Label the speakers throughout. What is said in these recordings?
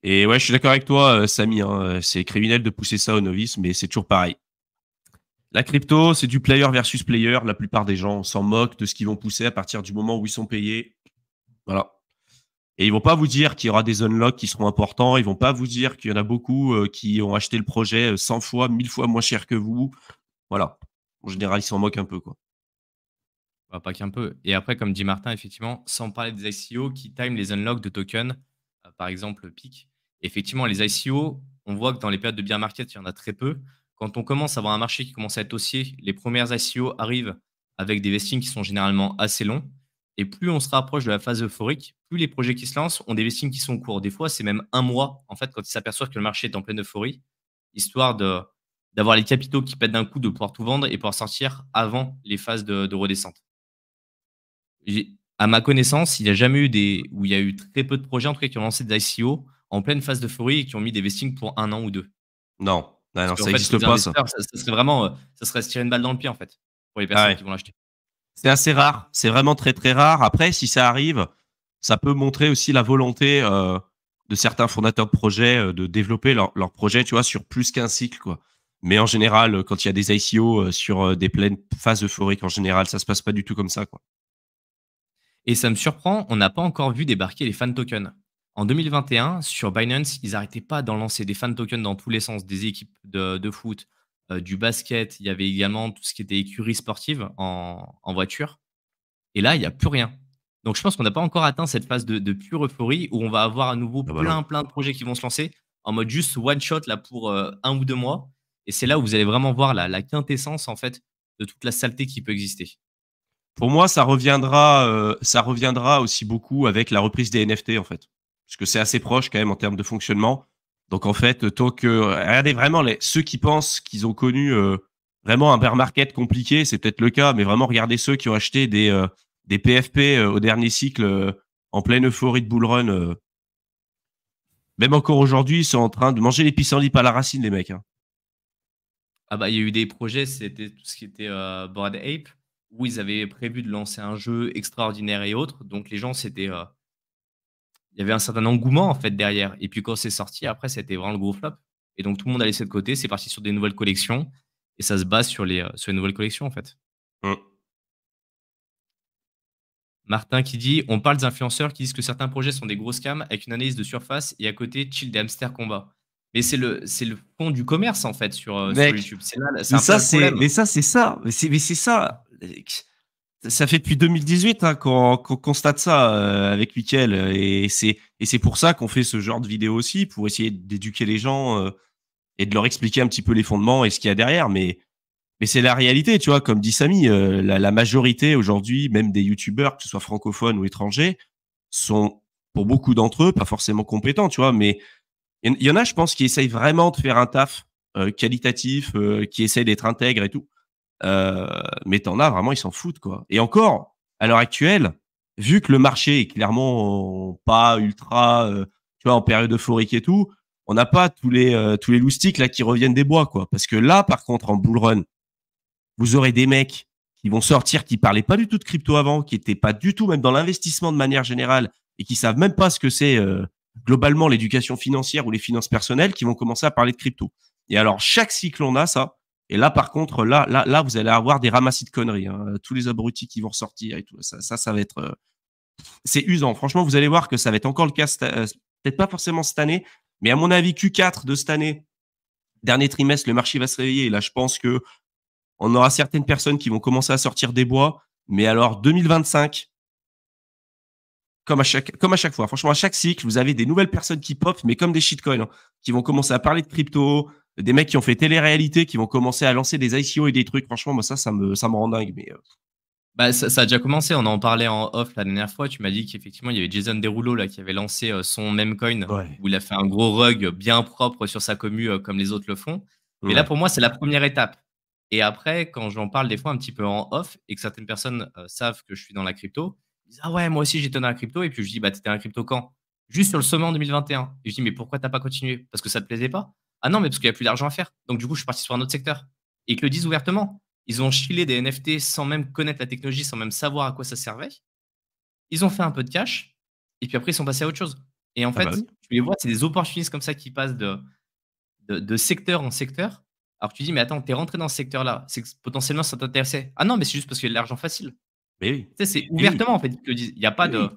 Speaker 1: Et ouais, je suis d'accord avec toi, Samy, hein, c'est criminel de pousser ça aux novices, mais c'est toujours pareil. La crypto, c'est du player versus player. La plupart des gens s'en moquent de ce qu'ils vont pousser à partir du moment où ils sont payés. Voilà. Et ils vont pas vous dire qu'il y aura des unlocks qui seront importants. Ils vont pas vous dire qu'il y en a beaucoup qui ont acheté le projet 100 fois, 1000 fois moins cher que vous. Voilà. En général, ils s'en moquent un peu, quoi.
Speaker 2: Bah, pas qu'un peu. Et après, comme dit Martin, effectivement, sans parler des ICO qui time les unlocks de tokens, par exemple PIC. Effectivement, les ICO, on voit que dans les périodes de bear market, il y en a très peu. Quand on commence à avoir un marché qui commence à être haussier, les premières ICO arrivent avec des vestings qui sont généralement assez longs. Et plus on se rapproche de la phase euphorique, plus les projets qui se lancent ont des vestings qui sont courts. Des fois, c'est même un mois, en fait, quand ils s'aperçoivent que le marché est en pleine euphorie, histoire d'avoir les capitaux qui pètent d'un coup, de pouvoir tout vendre et pouvoir sortir avant les phases de redescente. À ma connaissance, il n'y a jamais eu où il y a eu très peu de projets, en tout cas, qui ont lancé des ICO en pleine phase d'euphorie et qui ont mis des vestings pour 1 an ou 2.
Speaker 1: Non, non,
Speaker 2: Parce
Speaker 1: non,
Speaker 2: qu'en
Speaker 1: ça
Speaker 2: fait, pour
Speaker 1: n'existe
Speaker 2: les
Speaker 1: pas, ça.
Speaker 2: investisseurs, ça serait vraiment, ça serait se tirer une balle dans le pied, en fait, pour les
Speaker 1: Ah
Speaker 2: personnes
Speaker 1: ouais.
Speaker 2: qui vont l'acheter.
Speaker 1: C'est assez rare. C'est vraiment très, très rare. Après, si ça arrive, ça peut montrer aussi la volonté de certains fondateurs de projets de développer leur projet, tu vois, sur plus qu'un cycle, quoi. Mais en général, quand il y a des ICO sur des pleines phases euphoriques, en général, ça se passe pas du tout comme ça, quoi.
Speaker 2: Et ça me surprend, on n'a pas encore vu débarquer les fan tokens. En 2021, sur Binance, ils n'arrêtaient pas d'en lancer des fan tokens dans tous les sens, des équipes de foot, du basket. Il y avait également tout ce qui était écurie sportive en voiture. Et là, il y a plus rien. Donc je pense qu'on n'a pas encore atteint cette phase de pure euphorie où on va avoir à nouveau
Speaker 1: Ah bah non.
Speaker 2: plein de projets qui vont se lancer en mode juste one shot là pour 1 ou 2 mois. Et c'est là où vous allez vraiment voir la quintessence en fait de toute la saleté qui peut exister.
Speaker 1: Pour moi, ça reviendra aussi beaucoup avec la reprise des NFT, en fait. Parce que c'est assez proche quand même en termes de fonctionnement. Donc en fait, tant que regardez vraiment ceux qui pensent qu'ils ont connu vraiment un bear market compliqué, c'est peut-être le cas, mais vraiment regardez ceux qui ont acheté des PFP au dernier cycle en pleine euphorie de bull run. Même encore aujourd'hui, ils sont en train de manger les pissenlits à la racine, les mecs, hein.
Speaker 2: Ah bah, il y a eu des projets, c'était tout ce qui était, Bored Ape, où ils avaient prévu de lancer un jeu extraordinaire et autres. Donc les gens, il y avait un certain engouement en fait derrière. Et puis quand c'est sorti, après, c'était vraiment le gros flop. Et donc tout le monde a laissé de côté, c'est parti sur des nouvelles collections et ça se base sur les nouvelles collections en fait.
Speaker 1: Hum.
Speaker 2: Martin qui dit: «On parle des influenceurs qui disent que certains projets sont des gros scams avec une analyse de surface et à côté chill des hamsters combat». Mais c'est le fond du commerce en fait sur
Speaker 1: Mec,
Speaker 2: YouTube. C'est un peu là le problème.
Speaker 1: c'est ça, mais c'est ça. Ça fait depuis 2018 hein, qu'on constate ça avec Mickaël et c'est pour ça qu'on fait ce genre de vidéo aussi pour essayer d'éduquer les gens et de leur expliquer un petit peu les fondements et ce qu'il y a derrière. Mais c'est la réalité, tu vois, comme dit Samy, la majorité aujourd'hui, même des youtubeurs, que ce soit francophones ou étrangers, sont pour beaucoup d'entre eux pas forcément compétents, tu vois. Mais il y en a, je pense, qui essayent vraiment de faire un taf qualitatif, qui essayent d'être intègres et tout. Heu, mais t'en as vraiment, ils s'en foutent, quoi. Et encore, à l'heure actuelle, vu que le marché est clairement pas ultra, tu vois, en période euphorique et tout, on n'a pas tous les loustiques là qui reviennent des bois, quoi. Parce que là, par contre, en bull run, vous aurez des mecs qui vont sortir, qui parlaient pas du tout de crypto avant, qui étaient pas du tout même dans l'investissement de manière générale et qui savent même pas ce que c'est, globalement l'éducation financière ou les finances personnelles, qui vont commencer à parler de crypto. Et alors chaque cycle, on a ça. Et là, par contre, là, vous allez avoir des ramassis de conneries, hein. Tous les abrutis qui vont ressortir et tout. Ça va être, c'est usant. Franchement, vous allez voir que ça va être encore le cas, peut-être pas forcément cette année, mais à mon avis, Q4 de cette année, dernier trimestre, le marché va se réveiller. Et là, je pense que on aura certaines personnes qui vont commencer à sortir des bois. Mais alors, 2025, comme à chaque fois. Franchement, à chaque cycle, vous avez des nouvelles personnes qui pop, mais comme des shitcoins, hein, qui vont commencer à parler de crypto, des mecs qui ont fait télé-réalité, qui vont commencer à lancer des ICO et des trucs. Franchement, moi, ça me rend dingue. Mais
Speaker 2: Bah, ça a déjà commencé, on en parlait en off la dernière fois. Tu m'as dit qu'effectivement, il y avait Jason Derulo là, qui avait lancé son meme coin,
Speaker 1: ouais,
Speaker 2: où il a fait un gros rug bien propre sur sa commu, comme les autres le font. Mais là,
Speaker 1: ouais.
Speaker 2: pour moi, c'est la première étape. Et après, quand j'en parle des fois un petit peu en off et que certaines personnes savent que je suis dans la crypto, ils disent: «Ah ouais, moi aussi j'étais dans la crypto». Et puis je dis: «Bah, t'étais dans la crypto quand?» «Juste sur le sommet en 2021». Et un. Et je dis: «Mais pourquoi t'as pas continué? Parce que ça te plaisait pas?» «Ah non, mais parce qu'il y a plus d'argent à faire. Donc du coup, je suis parti sur un autre secteur». Et ils te le disent ouvertement. Ils ont chillé des NFT sans même connaître la technologie, sans même savoir à quoi ça servait. Ils ont fait un peu de cash et puis après ils sont passés à autre chose. Et en
Speaker 1: Ah bah
Speaker 2: fait,
Speaker 1: oui.
Speaker 2: tu les vois, c'est des opportunistes comme ça qui passent de secteur en secteur. Alors tu dis: «Mais attends, tu es rentré dans ce secteur-là, c'est que potentiellement ça t'intéressait». «Ah non, mais c'est juste parce qu'il y a de l'argent facile».
Speaker 1: Mais oui.
Speaker 2: Tu sais, c'est
Speaker 1: Mais oui.
Speaker 2: ouvertement en fait qu'ils te le disent. Il y a pas
Speaker 1: Mais
Speaker 2: de
Speaker 1: oui.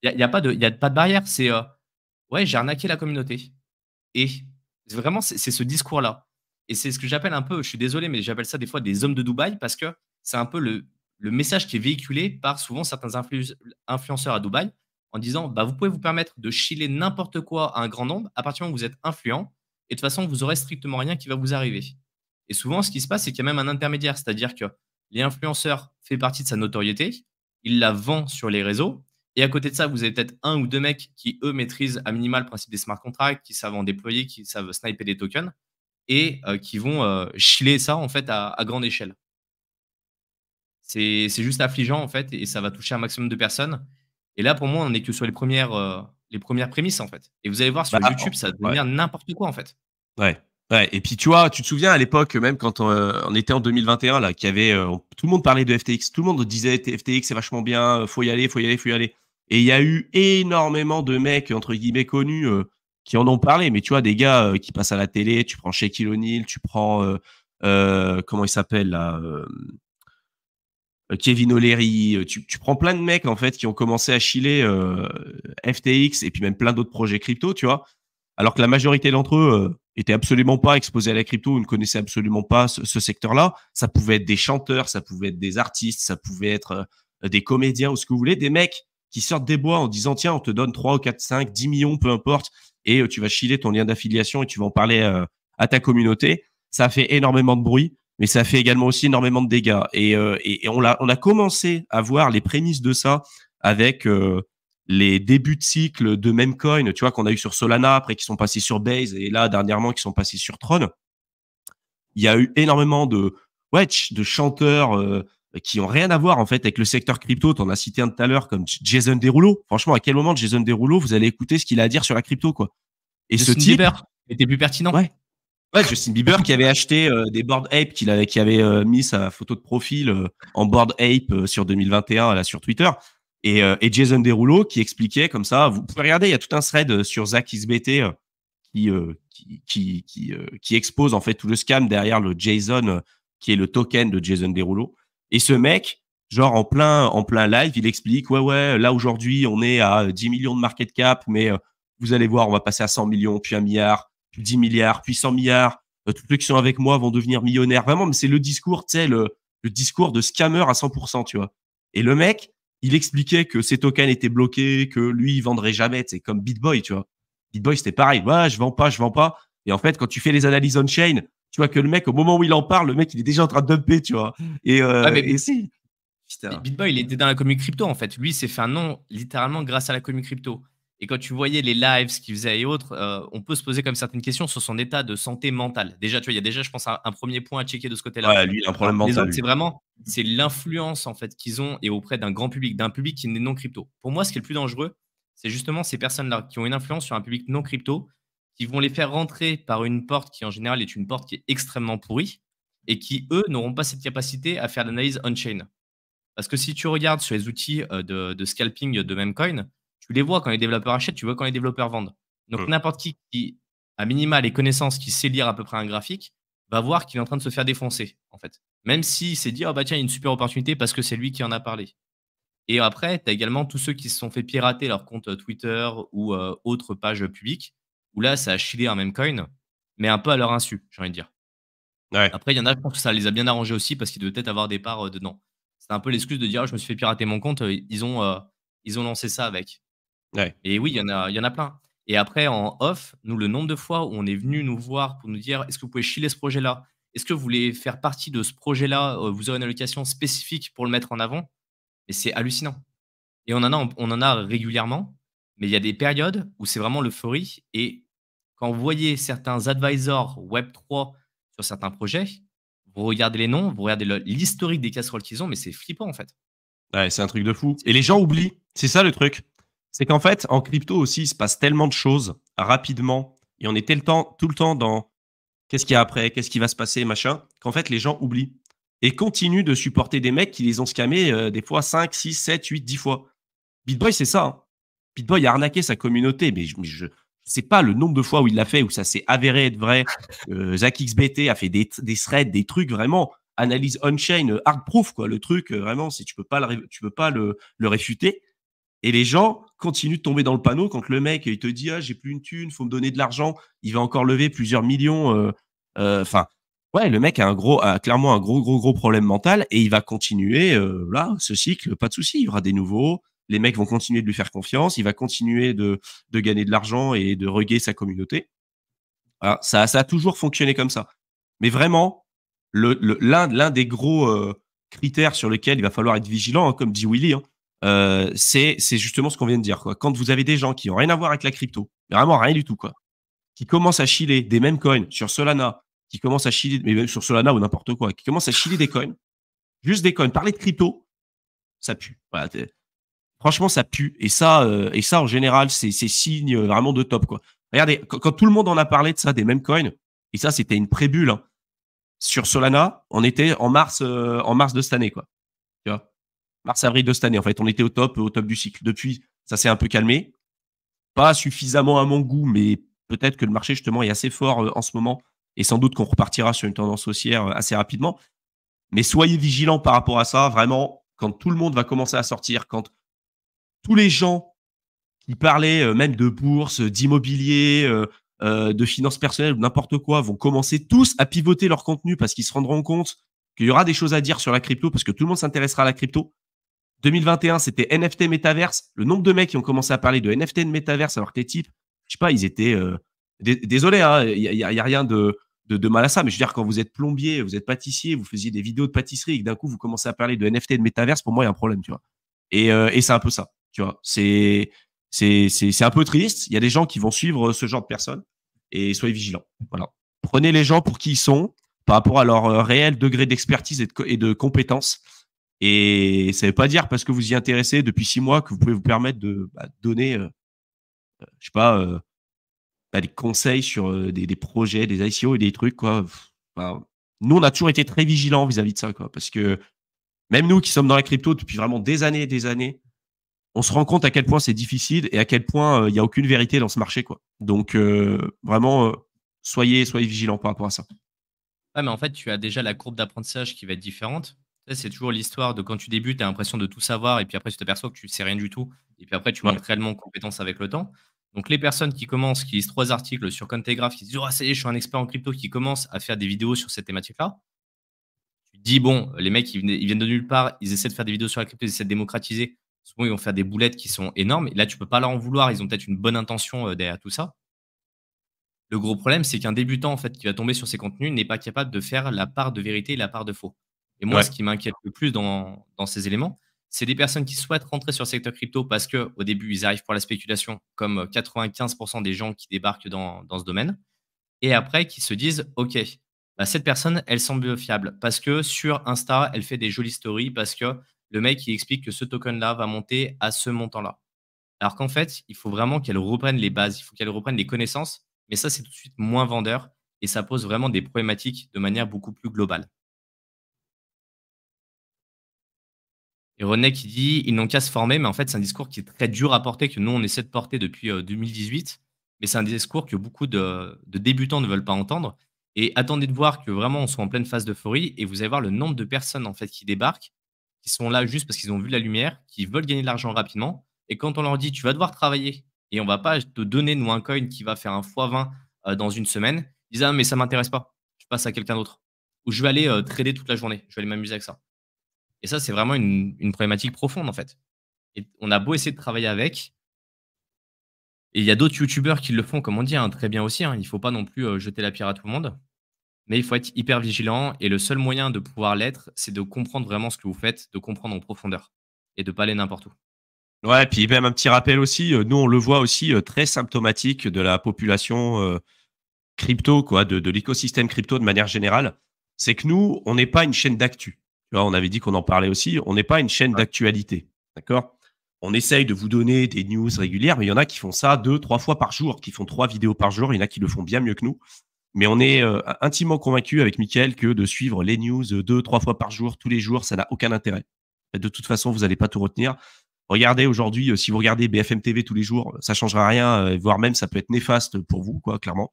Speaker 2: il y a pas de barrière. C'est, «Ouais, j'ai arnaqué la communauté». Et vraiment, c'est ce discours-là. Et c'est ce que j'appelle un peu, je suis désolé, mais j'appelle ça des fois des hommes de Dubaï parce que c'est un peu le message qui est véhiculé par souvent certains influenceurs à Dubaï en disant: «Bah, vous pouvez vous permettre de chiller n'importe quoi à un grand nombre à partir du moment où vous êtes influent et de toute façon, vous aurez strictement rien qui va vous arriver». Et souvent, ce qui se passe, c'est qu'il y a même un intermédiaire, c'est-à-dire que l'influenceur fait partie de sa notoriété, il la vend sur les réseaux et à côté de ça, vous avez peut-être un ou 2 mecs qui, eux, maîtrisent à minima le principe des smart contracts, qui savent en déployer, qui savent sniper des tokens et qui vont, chiller ça, en fait, à grande échelle. C'est juste affligeant, en fait et ça va toucher un maximum de personnes et là, pour moi, on est que sur les premières prémices, en fait et vous allez voir sur
Speaker 1: Bah,
Speaker 2: YouTube, ça va
Speaker 1: ouais.
Speaker 2: devenir n'importe quoi, en fait.
Speaker 1: Ouais, ouais et puis tu vois, tu te souviens à l'époque, même quand on était en 2021 là, qu'il y avait, tout le monde parlait de FTX. Tout le monde disait: «T FTX c'est vachement bien, faut y aller, faut y aller, faut y aller» et il y a eu énormément de mecs entre guillemets «connus», qui en ont parlé. Mais tu vois des gars, qui passent à la télé, tu prends Shaquille O'Neal, tu prends, comment il s'appelle là? Kevin O'Leary, tu prends plein de mecs en fait qui ont commencé à chiller, FTX et puis même plein d'autres projets crypto, tu vois? Alors que la majorité d'entre eux, étaient absolument pas exposés à la crypto ou ne connaissaient absolument pas ce secteur-là. Ça pouvait être des chanteurs, ça pouvait être des artistes, ça pouvait être, des comédiens ou ce que vous voulez, des mecs qui sortent des bois en disant: «Tiens, on te donne 3 ou 4, 5, 10 millions, peu importe et tu vas chiller ton lien d'affiliation et tu vas en parler, à ta communauté». Ça a fait énormément de bruit, mais ça fait également aussi énormément de dégâts et on a commencé à voir les prémices de ça avec, les débuts de cycle de Memecoin, tu vois, qu'on a eu sur Solana, après qui sont passés sur Base et là, dernièrement, qui sont passés sur Tron. Il y a eu énormément de, ouais, de chanteurs qui ont rien à voir en fait avec le secteur crypto. Tu en as cité un tout à l'heure comme Jason Derulo. Franchement, à quel moment Jason Derulo, vous allez écouter ce qu'il a à dire sur la crypto, quoi? Et ce
Speaker 2: Justin
Speaker 1: type,
Speaker 2: Bieber était plus pertinent.
Speaker 1: ouais, ouais, Justin Bieber qui avait acheté des Bored Ape, qui avait mis sa photo de profil en Bored Ape sur 2021 là sur Twitter. Et Jason Derulo qui expliquait comme ça. Vous pouvez regarder, il y a tout un thread sur Zach XBT qui expose en fait tout le scam derrière le Jason, qui est le token de Jason Derulo. Et ce mec, genre en plein live, il explique ouais, là aujourd'hui on est à 10 millions de market cap, mais vous allez voir, on va passer à 100 millions, puis 1 milliard, puis 10 milliards, puis 100 milliards. Tous ceux qui sont avec moi vont devenir millionnaires. Vraiment, mais c'est le discours, tu sais, le discours de scammer à 100%, tu vois. Et le mec, il expliquait que ses tokens étaient bloqués, que lui, il vendrait jamais, c'est comme BitBoy, tu vois. BitBoy, c'était pareil. Ouais, je vends pas, je vends pas. Et en fait, quand tu fais les analyses on-chain, tu vois que le mec, au moment où il en parle, le mec, il est déjà en train de dumper, tu vois. Et,
Speaker 2: Ouais,
Speaker 1: euh,
Speaker 2: mais
Speaker 1: et si. Putain.
Speaker 2: BitBoy, il était dans la commu crypto, en fait. Lui, il s'est fait un nom littéralement grâce à la commu crypto. Et quand tu voyais les lives, ce qu'il faisait et autres, on peut se poser comme certaines questions sur son état de santé mentale. Déjà, tu vois, il y a déjà, je pense, un 1er point à checker de ce côté-là.
Speaker 1: Ouais, lui, il a un
Speaker 2: Alors
Speaker 1: problème
Speaker 2: que les
Speaker 1: mental,
Speaker 2: autres,
Speaker 1: lui.
Speaker 2: c'est l'influence, en fait, qu'ils ont et auprès d'un public qui n'est non crypto. Pour moi, ce qui est le plus dangereux, c'est justement ces personnes-là qui ont une influence sur un public non crypto, qui vont les faire rentrer par une porte qui, en général, est une porte qui est extrêmement pourrie et qui, eux, n'auront pas cette capacité à faire l'analyse on-chain. Parce que si tu regardes sur les outils, de scalping de Memecoin, tu les vois quand les développeurs achètent, tu vois quand les développeurs vendent. Donc
Speaker 1: Mm.
Speaker 2: n'importe qui, a minima les connaissances, qui sait lire à peu près un graphique, va voir qu'il est en train de se faire défoncer, en fait. Même s'il s'est dit: «Ah bah tiens, il y a une super opportunité parce que c'est lui qui en a parlé». Et après, tu as également tous ceux qui se sont fait pirater leur compte, Twitter ou, autres pages publiques, où là, ça a chillé un Memecoin, mais un peu à leur insu, j'ai envie de dire.
Speaker 1: Ouais.
Speaker 2: Après, il y en a, je pense que ça les a bien arrangés aussi parce qu'ils devaient peut-être avoir des parts, dedans. C'était un peu l'excuse de dire: «Ah, je me suis fait pirater mon compte», ils ont lancé ça avec.
Speaker 1: Ouais.
Speaker 2: Et oui, il y en a plein. Et après en off, nous, le nombre de fois où on est venu nous voir pour nous dire: «Est-ce que vous pouvez chiller ce projet-là? Est-ce que vous voulez faire partie de ce projet-là? Vous aurez une allocation spécifique pour le mettre en avant». Et c'est hallucinant. Et on en a régulièrement, mais il y a des périodes où c'est vraiment l'euphorie et quand vous voyez certains advisors Web3 sur certains projets, vous regardez les noms, vous regardez l'historique des casseroles qu'ils ont, mais c'est flippant, en fait.
Speaker 1: Ouais, c'est un truc de fou.
Speaker 2: C'est
Speaker 1: Et les gens
Speaker 2: flippant.
Speaker 1: oublient. C'est ça le truc. C'est qu'en fait, en crypto aussi, il se passe tellement de choses rapidement et on est tout le temps dans qu'est-ce qu'il y a après, qu'est-ce qui va se passer, machin, qu'en fait, les gens oublient et continuent de supporter des mecs qui les ont scammés des fois 5, 6, 7, 8, 10 fois. BitBoy, c'est ça, hein. Pitboy a arnaqué sa communauté, mais je sais pas le nombre de fois où il l'a fait, où ça s'est avéré être vrai. ZachXBT a fait des threads, des trucs vraiment analyse on-chain, hard proof, quoi. Le truc, vraiment, si tu peux pas tu peux pas le réfuter. Et les gens continuent de tomber dans le panneau quand le mec, il te dit, ah, j'ai plus une thune, faut me donner de l'argent. Il va encore lever plusieurs millions. Enfin, ouais, le mec a clairement un gros problème mental et il va continuer, là, ce cycle, pas de souci. Il y aura des nouveaux. Les mecs vont continuer de lui faire confiance. Il va continuer de gagner de l'argent et de reguer sa communauté. Voilà, ça a toujours fonctionné comme ça. Mais vraiment, l'un des gros critères sur lesquels il va falloir être vigilant, hein, comme dit Willy, hein, c'est justement ce qu'on vient de dire, quoi. Quand vous avez des gens qui ont rien à voir avec la crypto, vraiment rien du tout, quoi, qui commencent à chiller des mêmes coins sur Solana, qui commencent à chiller, mais même sur Solana ou n'importe quoi, qui commencent à chiller des coins, juste des coins, parler de crypto, ça pue. Voilà, franchement, ça pue. Et ça, en général, c'est signe vraiment de top, quoi. Regardez, quand tout le monde en a parlé de ça, des mêmes coins, et ça, c'était une prébule, hein. Sur Solana, on était en mars de cette année, quoi. Tu vois, mars-avril de cette année. En fait, on était au top du cycle. Depuis, ça s'est un peu calmé. Pas suffisamment à mon goût, mais peut-être que le marché, justement, est assez fort en ce moment. Et sans doute qu'on repartira sur une tendance haussière assez rapidement. Mais soyez vigilants par rapport à ça. Vraiment, quand tout le monde va commencer à sortir, quand tous les gens qui parlaient même de bourse, d'immobilier, de finances personnelles ou n'importe quoi vont commencer tous à pivoter leur contenu parce qu'ils se rendront compte qu'il y aura des choses à dire sur la crypto parce que tout le monde s'intéressera à la crypto. 2021, c'était NFT métaverse. Le nombre de mecs qui ont commencé à parler de NFT de métaverse alors que les types, je sais pas, ils étaient. Désolé, hein, y a rien de mal à ça, mais je veux dire, quand vous êtes plombier, vous êtes pâtissier, vous faisiez des vidéos de pâtisserie et que d'un coup vous commencez à parler de NFT de métaverse, pour moi, il y a un problème, tu vois. Et c'est un peu ça, tu vois. C'est un peu triste. Il y a des gens qui vont suivre ce genre de personnes et soyez vigilants. Voilà. Prenez les gens pour qui ils sont par rapport à leur réel degré d'expertise et de compétence. Et ça ne veut pas dire parce que vous y intéressez depuis 6 mois que vous pouvez vous permettre de donner, je sais pas, des conseils sur des projets, des ICO et des trucs, quoi. Enfin, nous, on a toujours été très vigilants vis-à-vis de ça, quoi. Parce que même nous qui sommes dans la crypto depuis vraiment des années et des années, on se rend compte à quel point c'est difficile et à quel point il n'y a aucune vérité dans ce marché, quoi. Donc, vraiment, soyez vigilants par rapport à ça.
Speaker 2: Ouais, mais en fait, tu as déjà la courbe d'apprentissage qui va être différente. Tu sais, c'est toujours l'histoire de quand tu débutes, tu as l'impression de tout savoir et puis après, tu t'aperçois que tu sais rien du tout et puis après, tu
Speaker 1: Ouais.
Speaker 2: montes réellement en compétence avec le temps. Donc, les personnes qui commencent, qui lisent 3 articles sur Cointelegraph, qui se disent: «Oh, ça y est, je suis un expert en crypto», qui commencent à faire des vidéos sur cette thématique-là. Tu te dis: «Bon, les mecs, ils viennent de nulle part, ils essaient de faire des vidéos sur la crypto, ils essaient de démocratiser». Souvent, ils vont faire des boulettes qui sont énormes et là, tu peux pas leur en vouloir. Ils ont peut-être une bonne intention, derrière tout ça. Le gros problème, c'est qu'un débutant, en fait, qui va tomber sur ces contenus n'est pas capable de faire la part de vérité et la part de faux. Et moi,
Speaker 1: Ouais.
Speaker 2: ce qui m'inquiète le plus dans ces éléments, c'est des personnes qui souhaitent rentrer sur le secteur crypto parce qu'au début, ils arrivent pour la spéculation, comme 95 des gens qui débarquent dans ce domaine. Et après, qui se disent: «OK, bah, cette personne, elle semble fiable parce que sur Insta, elle fait des jolies stories, parce que le mec, il explique que ce token-là va monter à ce montant-là». Alors qu'en fait, il faut vraiment qu'elle reprenne les bases, il faut qu'elle reprenne les connaissances, mais ça, c'est tout de suite moins vendeur et ça pose vraiment des problématiques de manière beaucoup plus globale. Et René qui dit: «Ils n'ont qu'à se former», mais en fait, c'est un discours qui est très dur à porter, que nous, on essaie de porter depuis, 2018, mais c'est un discours que beaucoup de débutants ne veulent pas entendre et attendez de voir que vraiment on soit en pleine phase d'euphorie et vous allez voir le nombre de personnes, en fait, qui débarquent, qui sont là juste parce qu'ils ont vu la lumière, qui veulent gagner de l'argent rapidement et quand on leur dit: «Tu vas devoir travailler et on va pas te donner, nous, un coin qui va faire un fois 20 dans une semaine», ils disent: «Ah mais ça m'intéresse pas, je passe à quelqu'un d'autre» ou «Je vais aller, trader toute la journée, je vais aller m'amuser avec ça». Et ça, c'est vraiment une problématique profonde, en fait. Et on a beau essayer de travailler avec, et il y a d'autres youtubeurs qui le font, comme on dit, hein, très bien aussi, hein. Il ne faut pas non plus, jeter la pierre à tout le monde, mais il faut être hyper vigilant et le seul moyen de pouvoir l'être, c'est de comprendre vraiment ce que vous faites, de comprendre en profondeur et de pas aller n'importe où.
Speaker 1: Ouais, puis même un petit rappel aussi, nous, on le voit aussi très symptomatique de la population crypto, quoi, de l'écosystème crypto de manière générale. C'est que nous, on n'est pas une chaîne d'actu. Tu vois, on avait dit qu'on en parlait aussi. On n'est pas une chaîne
Speaker 2: Ouais.
Speaker 1: d'actualité. D'accord? On essaye de vous donner des news régulières, mais il y en a qui font ça 2, 3 fois par jour, qui font 3 vidéos par jour. Il y en a qui le font bien mieux que nous. Mais on est intimement convaincu avec Mickaël que de suivre les news 2, 3 fois par jour, tous les jours, ça n'a aucun intérêt. De toute façon, vous n'allez pas tout retenir. Regardez aujourd'hui, si vous regardez BFM TV tous les jours, ça changera rien, voire même ça peut être néfaste pour vous, quoi, clairement.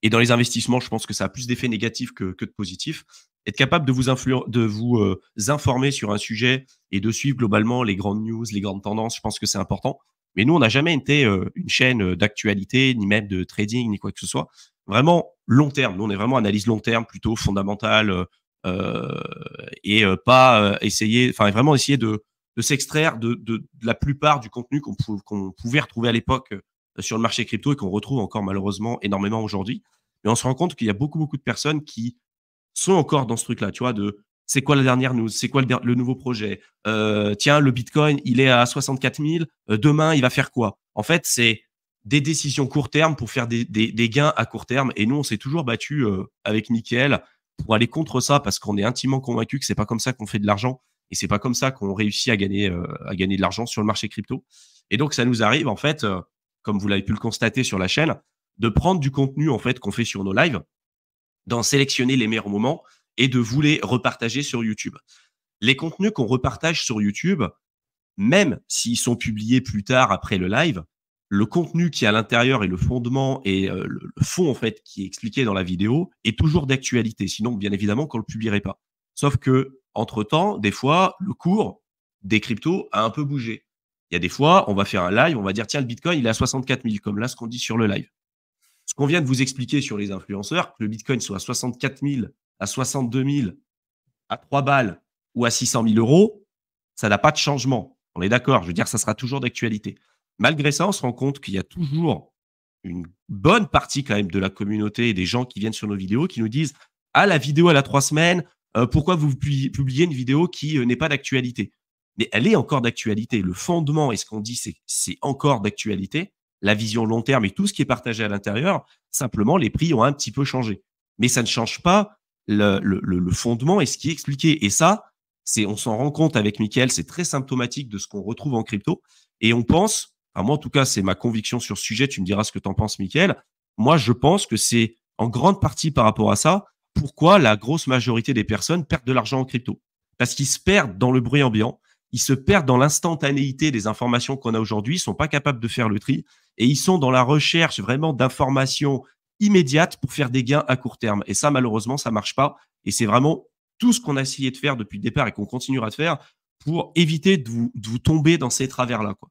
Speaker 1: Et dans les investissements, je pense que ça a plus d'effets négatifs que de positifs. Être capable de vous informer sur un sujet et de suivre globalement les grandes news, les grandes tendances, je pense que c'est important. Mais nous, on n'a jamais été une chaîne d'actualité, ni même de trading, ni quoi que ce soit. Vraiment long terme. Nous, on est vraiment analyse long terme, plutôt fondamentale, et pas essayer, enfin vraiment essayer de s'extraire de la plupart du contenu qu'on pouvait retrouver à l'époque sur le marché crypto et qu'on retrouve encore malheureusement énormément aujourd'hui. Mais on se rend compte qu'il y a beaucoup, beaucoup de personnes qui sont encore dans ce truc-là, tu vois, de c'est quoi la dernière news, c'est quoi le nouveau projet, tiens, le Bitcoin, il est à 64 000, demain, il va faire quoi? En fait, c'est des décisions court terme pour faire des gains à court terme. Et nous, on s'est toujours battu avec Mickaël pour aller contre ça parce qu'on est intimement convaincu que c'est pas comme ça qu'on fait de l'argent et c'est pas comme ça qu'on réussit à gagner de l'argent sur le marché crypto. Et donc, ça nous arrive, en fait, comme vous l'avez pu le constater sur la chaîne, de prendre du contenu en fait qu'on fait sur nos lives, d'en sélectionner les meilleurs moments et de vous les repartager sur YouTube. Les contenus qu'on repartage sur YouTube, même s'ils sont publiés plus tard après le live, le contenu qui est à l'intérieur et le fondement et le fond en fait qui est expliqué dans la vidéo est toujours d'actualité. Sinon, bien évidemment, qu'on le publierait pas. Sauf que entre temps, des fois, le cours des cryptos a un peu bougé. Il y a des fois, on va faire un live, on va dire tiens le Bitcoin il est à 64 000 comme là ce qu'on dit sur le live. Ce qu'on vient de vous expliquer sur les influenceurs, que le Bitcoin soit à 64 000, à 62 000, à 3 balles ou à 600 000 euros, ça n'a pas de changement. On est d'accord. Je veux dire, ça sera toujours d'actualité. Malgré ça, on se rend compte qu'il y a toujours une bonne partie quand même de la communauté et des gens qui viennent sur nos vidéos qui nous disent ah, la vidéo, elle a 3 semaines. Pourquoi vous publiez une vidéo qui n'est pas d'actualité? Mais elle est encore d'actualité. Le fondement et ce qu'on dit, c'est encore d'actualité. La vision long terme et tout ce qui est partagé à l'intérieur, simplement, les prix ont un petit peu changé. Mais ça ne change pas le fondement et ce qui est expliqué. Et ça, on s'en rend compte avec Mickaël, c'est très symptomatique de ce qu'on retrouve en crypto. Et on pense, enfin moi en tout cas, c'est ma conviction sur ce sujet, tu me diras ce que tu en penses, Mickaël. Moi, je pense que c'est en grande partie par rapport à ça, pourquoi la grosse majorité des personnes perdent de l'argent en crypto. Parce qu'ils se perdent dans le bruit ambiant, ils se perdent dans l'instantanéité des informations qu'on a aujourd'hui, ils sont pas capables de faire le tri et ils sont dans la recherche vraiment d'informations immédiates pour faire des gains à court terme. Et ça, malheureusement, ça marche pas. Et c'est vraiment tout ce qu'on a essayé de faire depuis le départ et qu'on continuera de faire pour éviter de vous tomber dans ces travers-là, quoi.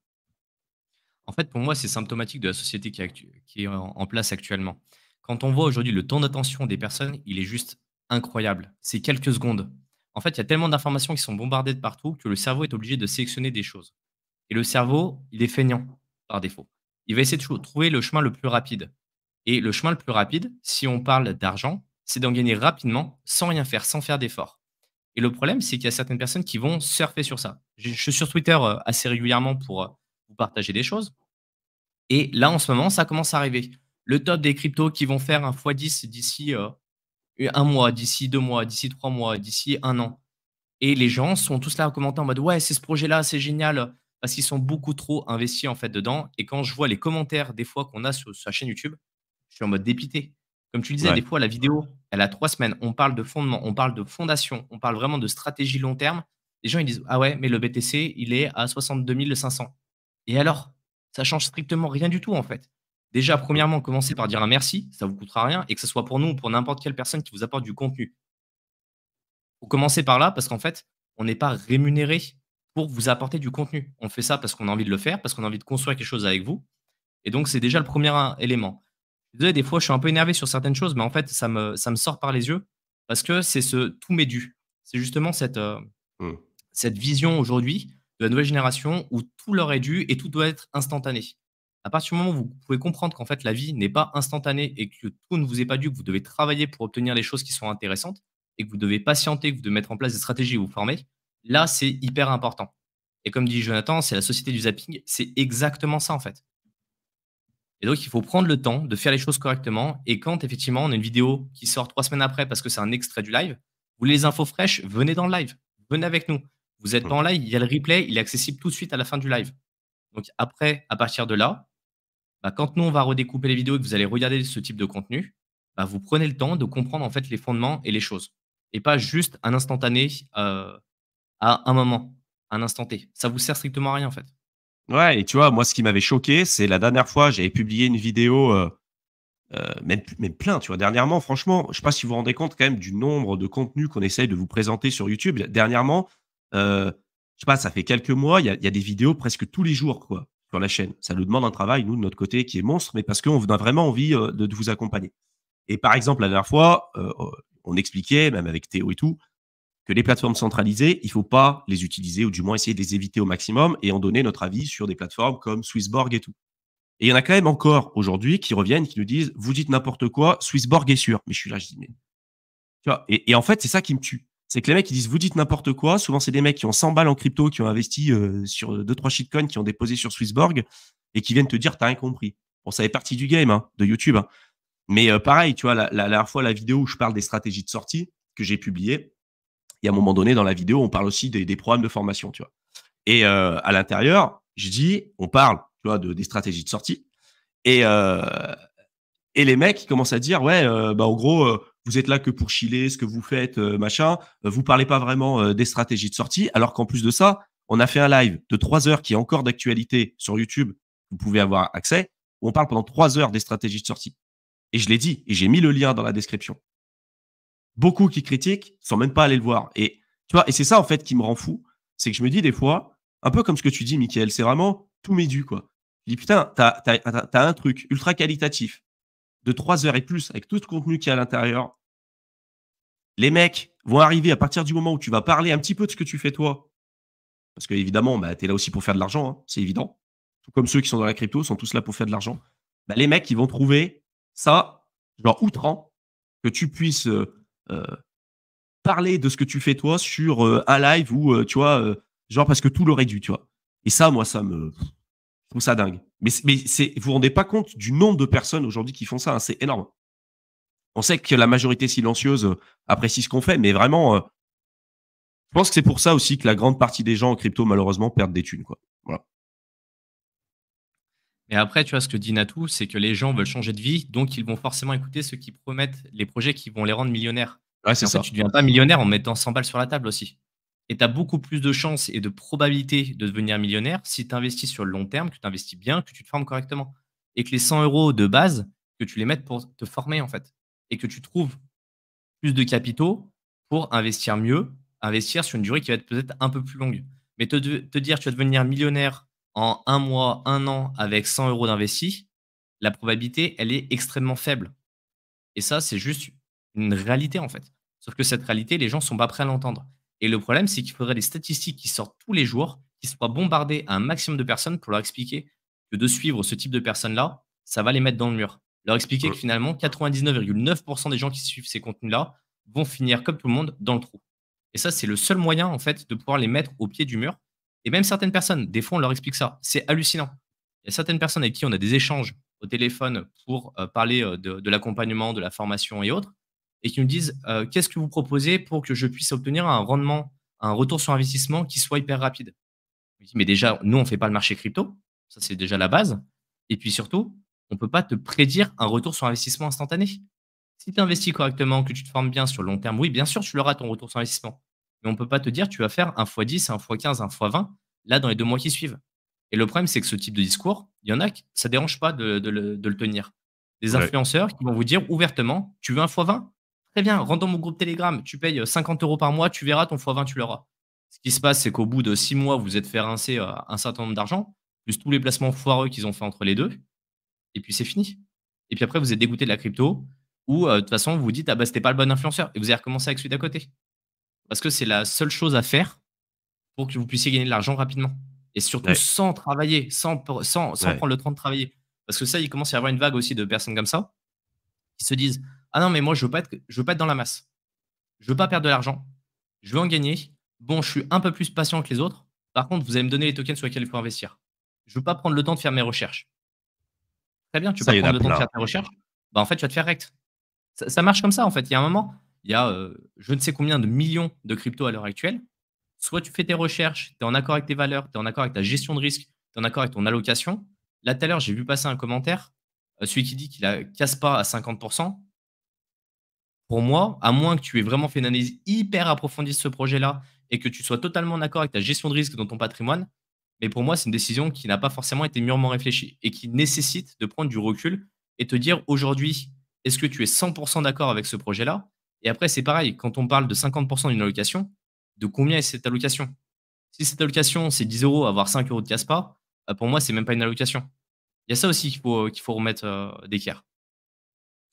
Speaker 2: En fait, pour moi, c'est symptomatique de la société qui est en place actuellement. Quand on voit aujourd'hui le temps d'attention des personnes, il est juste incroyable. C'est quelques secondes. En fait, il y a tellement d'informations qui sont bombardées de partout que le cerveau est obligé de sélectionner des choses. Et le cerveau, il est feignant par défaut. Il va essayer de trouver le chemin le plus rapide. Et le chemin le plus rapide, si on parle d'argent, c'est d'en gagner rapidement, sans rien faire, sans faire d'effort. Et le problème, c'est qu'il y a certaines personnes qui vont surfer sur ça. Je suis sur Twitter assez régulièrement pour vous partager des choses. Et là, en ce moment, ça commence à arriver. Le top des cryptos qui vont faire un x10 d'ici un mois, d'ici 2 mois, d'ici 3 mois, d'ici un an. Et les gens sont tous là à commenter en mode ouais, c'est ce projet-là, c'est génial, parce qu'ils sont beaucoup trop investis en fait dedans. Et quand je vois les commentaires des fois qu'on a sur sa chaîne YouTube, je suis en mode dépité. Comme tu le disais, des
Speaker 1: Ouais.
Speaker 2: fois, la vidéo, elle a 3 semaines. On parle de fondement, on parle de fondation, on parle vraiment de stratégie long terme. Les gens, ils disent ah ouais, mais le BTC, il est à 62 500. Et alors, ça change strictement rien du tout en fait. Déjà,
Speaker 1: Mm.
Speaker 2: premièrement, commencez par dire un merci, ça vous coûtera rien, et que ce soit pour nous ou pour n'importe quelle personne qui vous apporte du contenu. Faut commencer par là parce qu'en fait, on n'est pas rémunéré pour vous apporter du contenu. On fait ça parce qu'on a envie de le faire, parce qu'on a envie de construire quelque chose avec vous. Et donc, c'est déjà le premier élément. Désolé, des fois, je suis un peu énervé sur certaines choses, mais en fait, ça me sort par les yeux parce que c'est ce tout m'est dû. C'est justement
Speaker 1: Mm.
Speaker 2: cette vision aujourd'hui de la nouvelle génération où tout leur est dû et tout doit être instantané. À partir du moment où vous pouvez comprendre qu'en fait la vie n'est pas instantanée et que tout ne vous est pas dû, que vous devez travailler pour obtenir les choses qui sont intéressantes et que vous devez patienter, que vous devez mettre en place des stratégies et vous former, là c'est hyper important. Et comme dit Jonathan, c'est la société du zapping, c'est exactement ça en fait. Et donc il faut prendre le temps de faire les choses correctement. Et quand effectivement on a une vidéo qui sort 3 semaines après parce que c'est un extrait du live, vous voulez les infos fraîches, venez dans le live, venez avec nous. Vous êtes
Speaker 1: Mm.
Speaker 2: pas en live, il y a le replay, il est accessible tout de suite à la fin du live. Donc après, à partir de là, bah, quand nous, on va redécouper les vidéos et que vous allez regarder ce type de contenu, bah, vous prenez le temps de comprendre en fait les fondements et les choses. Et pas juste un instantané à un moment. un instant T. Ça vous sert strictement à rien, en fait.
Speaker 1: Ouais, et tu vois, moi, ce qui m'avait choqué, c'est la dernière fois, j'avais publié une vidéo, même plein, tu vois? Dernièrement, franchement, je sais pas si vous vous rendez compte quand même du nombre de contenus qu'on essaye de vous présenter sur YouTube. Dernièrement, je sais pas, ça fait quelques mois, il y a des vidéos presque tous les jours, quoi, sur la chaîne. Ça nous demande un travail, nous, de notre côté, qui est monstre, mais parce qu'on a vraiment envie, de vous accompagner. Et par exemple, la dernière fois, on expliquait, même avec Théo et tout, que les plateformes centralisées, il faut pas les utiliser ou du moins essayer de les éviter au maximum et on donnait notre avis sur des plateformes comme Swissborg et tout. Et il y en a quand même encore aujourd'hui qui reviennent, qui nous disent: «Vous dites n'importe quoi, Swissborg est sûr». Mais je suis là, je dis: «Mais» tu vois? Et en fait, c'est ça qui me tue. C'est que les mecs, ils disent: «Vous dites n'importe quoi». Souvent, c'est des mecs qui ont 100 balles en crypto, qui ont investi, sur, 2-3 shitcoins, qui ont déposé sur Swissborg et qui viennent te dire: «Tu as rien compris». Bon, ça fait partie du game, hein, de YouTube, hein. Mais, pareil, tu vois, la dernière fois, la vidéo où je parle des stratégies de sortie que j'ai publiée, il y a un moment donné dans la vidéo, on parle aussi des programmes de formation, tu vois? Et à l'intérieur, je dis on parle, tu vois, des stratégies de sortie et les mecs, ils commencent à dire: «Ouais, bah, en gros, vous êtes là que pour chiller, ce que vous faites, machin, vous parlez pas vraiment, des stratégies de sortie». Alors qu'en plus de ça, on a fait un live de 3 heures qui est encore d'actualité sur YouTube, vous pouvez avoir accès, où on parle pendant 3 heures des stratégies de sortie et je l'ai dit et j'ai mis le lien dans la description. Beaucoup qui critiquent sont même pas allés le voir et tu vois? Et c'est ça, en fait, qui me rend fou, c'est que je me dis des fois, un peu comme ce que tu dis, Mickaël, c'est vraiment tout m'est dû, quoi. Je dis: «Putain, tu as un truc ultra qualitatif de 3 heures et plus avec tout ce contenu qu'il y a à l'intérieur. Les mecs vont arriver à partir du moment où tu vas parler un petit peu de ce que tu fais toi, parce qu'évidemment, bah, tu es là aussi pour faire de l'argent, hein, c'est évident. Tout comme ceux qui sont dans la crypto sont tous là pour faire de l'argent. Bah, les mecs, ils vont trouver ça, genre outrant, que tu puisses, heu parler de ce que tu fais toi sur, un live ou, tu vois, genre parce que tout l'aurait dû, tu vois? Et ça, moi, je trouve ça dingue. Mais vous vous rendez pas compte du nombre de personnes aujourd'hui qui font ça, hein, c'est énorme. On sait que la majorité silencieuse, apprécie ce qu'on fait, mais vraiment, je pense que c'est pour ça aussi que la grande partie des gens en crypto, malheureusement, perdent des thunes, quoi. Voilà.
Speaker 2: Et après, tu vois, ce que dit Natou, c'est que les gens veulent changer de vie, donc ils vont forcément écouter ceux qui promettent les projets qui vont les rendre millionnaires.
Speaker 1: Ouais,
Speaker 2: Et
Speaker 1: c'est
Speaker 2: en fait,
Speaker 1: ça.
Speaker 2: tu ne deviens pas millionnaire en mettant 100 balles sur la table aussi. Et tu as beaucoup plus de chances et de probabilités de devenir millionnaire si tu investis sur le long terme, que tu investis bien, que tu te formes correctement. Et que les 100 euros de base, que tu les mettes pour te former, en fait. Et que tu trouves plus de capitaux pour investir mieux, investir sur une durée qui va être peut-être un peu plus longue. Mais te dire tu vas devenir millionnaire en un mois, un an avec 100 euros d'investis, la probabilité, elle est extrêmement faible. Et ça, c'est juste une réalité, en fait. Sauf que cette réalité, les gens sont pas prêts à l'entendre. Et le problème, c'est qu'il faudrait des statistiques qui sortent tous les jours, qui soient bombardées à un maximum de personnes pour leur expliquer que de suivre ce type de personnes-là, ça va les mettre dans le mur. Leur expliquer que
Speaker 1: Mmh.
Speaker 2: finalement, 99,9% des gens qui suivent ces contenus-là vont finir, comme tout le monde, dans le trou. Et ça, c'est le seul moyen, en fait, de pouvoir les mettre au pied du mur. Et même certaines personnes, des fois, on leur explique ça. C'est hallucinant. Il y a certaines personnes avec qui on a des échanges au téléphone pour parler de l'accompagnement, de la formation et autres, et qui nous disent qu'est-ce que vous proposez pour que je puisse obtenir un rendement, un retour sur investissement qui soit hyper rapide. Je dis, mais déjà, nous, on ne fait pas le marché crypto, ça c'est déjà la base. Et puis surtout, on ne peut pas te prédire un retour sur investissement instantané. Si tu investis correctement, que tu te formes bien sur le long terme, oui, bien sûr, tu l'auras ton retour sur investissement. Mais on ne peut pas te dire tu vas faire un x 10, un x 15, un x 20 là dans les 2 mois qui suivent. Et le problème, c'est que ce type de discours, il y en a qui ça ne dérange pas de le tenir. Des
Speaker 1: Ouais.
Speaker 2: influenceurs qui vont vous dire ouvertement: «Tu veux un x 20? Très bien, rentre dans mon groupe Telegram, tu payes, 50 € par mois, tu verras ton x 20 tu l'auras». Ce qui se passe, c'est qu'au bout de 6 mois, vous êtes fait rincer, un certain nombre d'argent, plus tous les placements foireux qu'ils ont fait entre les 2, et puis c'est fini. Et puis après, vous êtes dégoûté de la crypto ou, de toute façon, vous vous dites: «Ah bah, c'était pas le bon influenceur» et vous allez recommencer avec celui d'à côté. Parce que c'est la seule chose à faire pour que vous puissiez gagner de l'argent rapidement et surtout
Speaker 1: Ouais.
Speaker 2: sans travailler, sans
Speaker 1: Ouais.
Speaker 2: prendre le temps de travailler. Parce que ça, il commence à y avoir une vague aussi de personnes comme ça, qui se disent: «Ah non, mais moi je veux pas être dans la masse. Je veux pas perdre de l'argent. Je veux en gagner. Bon, je suis un peu plus patient que les autres. Par contre, vous allez me donner les tokens sur lesquels il faut investir. Je veux pas prendre le temps de faire mes recherches». Très bien, tu veux
Speaker 1: Ça,
Speaker 2: pas
Speaker 1: il y en
Speaker 2: prendre
Speaker 1: a
Speaker 2: le temps de
Speaker 1: plein.
Speaker 2: faire tes recherches? Bah, en fait, tu vas te faire rect. Ça marche comme ça, en fait. Il y a un moment, il y a, je ne sais combien de millions de cryptos à l'heure actuelle. Soit tu fais tes recherches, tu es en accord avec tes valeurs, tu es en accord avec ta gestion de risque, tu es en accord avec ton allocation. Là, tout à l'heure, j'ai vu passer un commentaire, celui qui dit qu'il a casse pas à 50. Pour moi, à moins que tu aies vraiment fait une analyse hyper approfondie de ce projet-là et que tu sois totalement d'accord avec ta gestion de risque dans ton patrimoine, mais pour moi, c'est une décision qui n'a pas forcément été mûrement réfléchie et qui nécessite de prendre du recul et te dire aujourd'hui, est-ce que tu es 100% d'accord avec ce projet-là? Et après, c'est pareil, quand on parle de 50% d'une allocation, de combien est cette allocation? Si cette allocation, c'est 10 euros, avoir 5 euros de casse-pas, pour moi, c'est même pas une allocation. Il y a ça aussi qu'il faut remettre d'équerre.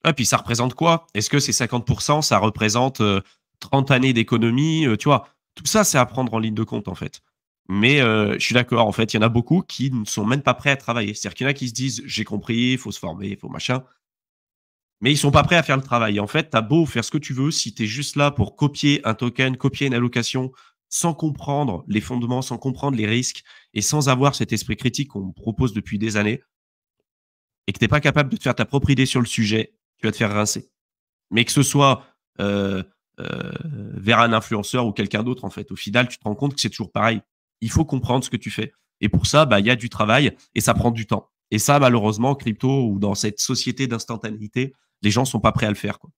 Speaker 1: Ah, puis ça représente quoi? Est-ce que ces 50%, ça représente, 30 années d'économie? Tu vois? Tout ça, c'est à prendre en ligne de compte, en fait. Mais, je suis d'accord, en fait, il y en a beaucoup qui ne sont même pas prêts à travailler. C'est-à-dire qu'il y en a qui se disent: «J'ai compris, il faut se former, il faut machin», mais ils sont pas prêts à faire le travail. En fait, tu as beau faire ce que tu veux, si tu es juste là pour copier un token, copier une allocation, sans comprendre les fondements, sans comprendre les risques et sans avoir cet esprit critique qu'on propose depuis des années et que tu es pas capable de te faire ta propre idée sur le sujet, tu vas te faire rincer. Mais que ce soit, heu vers un influenceur ou quelqu'un d'autre, en fait. Au final, tu te rends compte que c'est toujours pareil. Il faut comprendre ce que tu fais et pour ça, bah, il y a du travail et ça prend du temps et ça, malheureusement, crypto ou dans cette société d'instantanéité, les gens sont pas prêts à le faire, quoi.